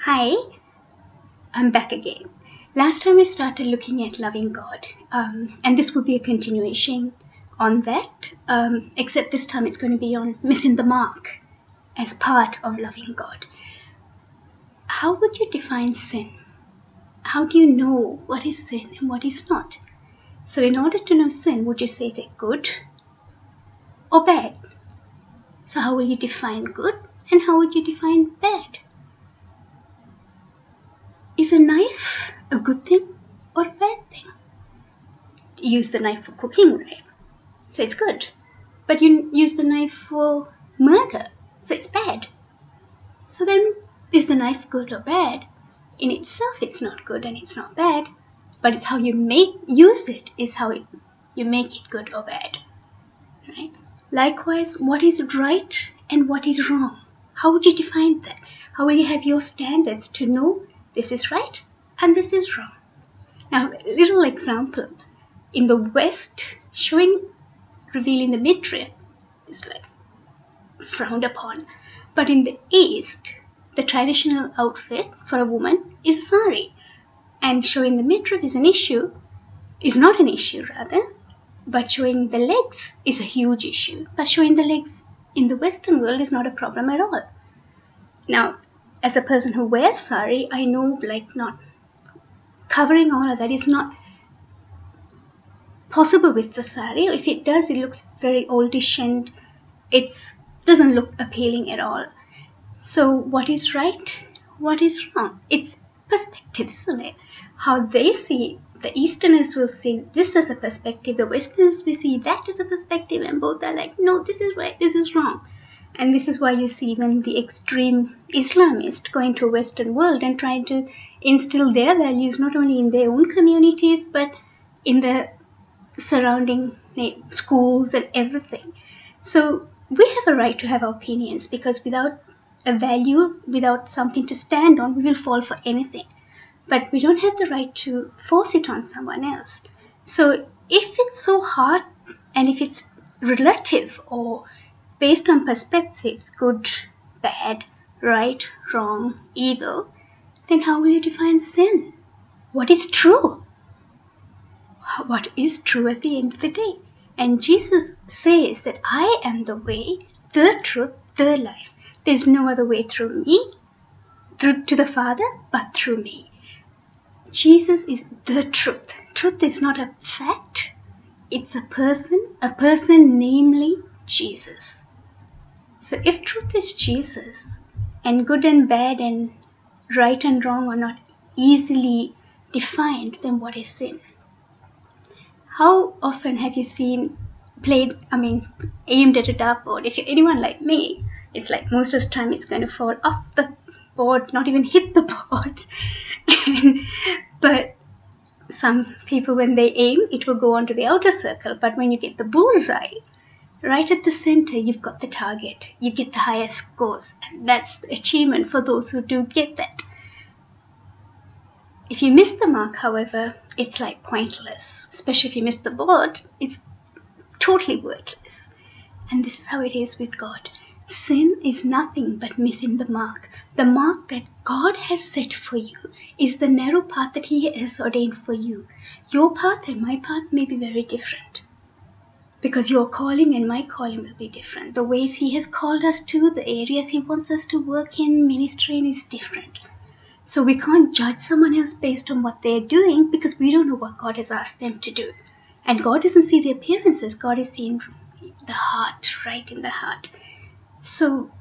Hi, I'm back again. Last time we started looking at loving God, and this will be a continuation on that, except this time it's going to be on missing the mark as part of loving God. How would you define sin? How do you know what is sin and what is not? So in order to know sin, would you say is it good or bad? So how will you define good and how would you define bad? Is a knife a good thing or a bad thing? You use the knife for cooking, right? So it's good. But you use the knife for murder, so it's bad. So then, is the knife good or bad? In itself, it's not good and it's not bad. But it's how you use it is how you make it good or bad, right? Likewise, what is right and what is wrong? How would you define that? How will you have your standards to know this is right and this is wrong? Now, a little example. In the West, revealing the midriff is like frowned upon. But in the East, the traditional outfit for a woman is sari. And showing the midriff is not an issue rather, but showing the legs is a huge issue. But showing the legs in the Western world is not a problem at all. Now, as a person who wears sari, I know not covering all of that is not possible with the sari. If it does, it looks very oldish and it doesn't look appealing at all. So what is right? What is wrong? It's perspective, isn't it? How they see, the Easterners will see this as a perspective, the Westerners will see that as a perspective, and both are like, no, this is right, this is wrong. And this is why you see even the extreme Islamist going to a Western world and trying to instill their values not only in their own communities but in the surrounding schools and everything. So we have a right to have opinions, because without a value, without something to stand on, we will fall for anything. But we don't have the right to force it on someone else. So if it's so hard and if it's relative or based on perspectives, good, bad, right, wrong, evil, then how will you define sin? What is true? What is true at the end of the day? And Jesus says that I am the way, the truth, the life. There's no other way through me, to the Father, but through me. Jesus is the truth. Truth is not a fact. It's a person namely Jesus. So if truth is Jesus, and good and bad and right and wrong are not easily defined, then what is sin? How often have you seen aimed at a dartboard? If you're anyone like me, it's like most of the time it's going to fall off the board, not even hit the board. But some people, when they aim, it will go on to the outer circle. But when you get the bullseye, right at the center, you've got the target. You get the highest scores. And that's the achievement for those who do get that. If you miss the mark, however, it's like pointless. Especially if you miss the board, it's totally worthless. And this is how it is with God. Sin is nothing but missing the mark. The mark that God has set for you is the narrow path that He has ordained for you. Your path and my path may be very different, because your calling and my calling will be different. The ways He has called us to, the areas He wants us to work in, ministry in, is different. So we can't judge someone else based on what they're doing, because we don't know what God has asked them to do. And God doesn't see the appearances. God is seeing the heart, right in the heart. So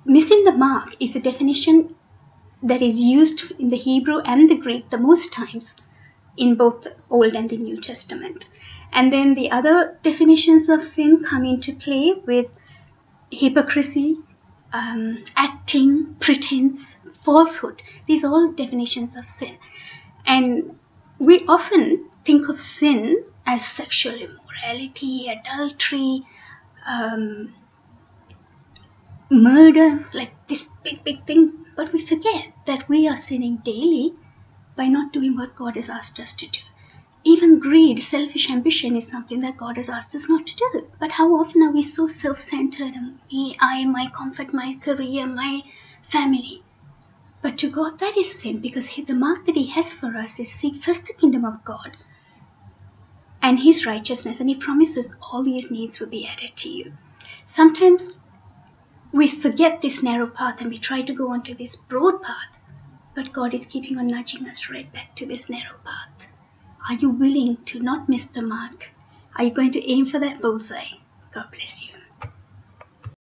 missing the mark is a definition that is used in the Hebrew and the Greek the most times in both the Old and the New Testament. And then the other definitions of sin come into play with hypocrisy, acting, pretense, falsehood. These are all definitions of sin. And we often think of sin as sexual immorality, adultery, murder, like this big thing. But we forget that we are sinning daily by not doing what God has asked us to do. Even greed, selfish ambition is something that God has asked us not to do. But how often are we so self-centered? Me, I, my comfort, my career, my family. But But to God, that is sin, because the mark that He has for us is seek first the kingdom of God and His righteousness, and He promises all these needs will be added to you. Sometimes we forget this narrow path and we try to go onto this broad path, but God is keeping on nudging us right back to this narrow path. Are you willing to not miss the mark? Are you going to aim for that bullseye? God bless you.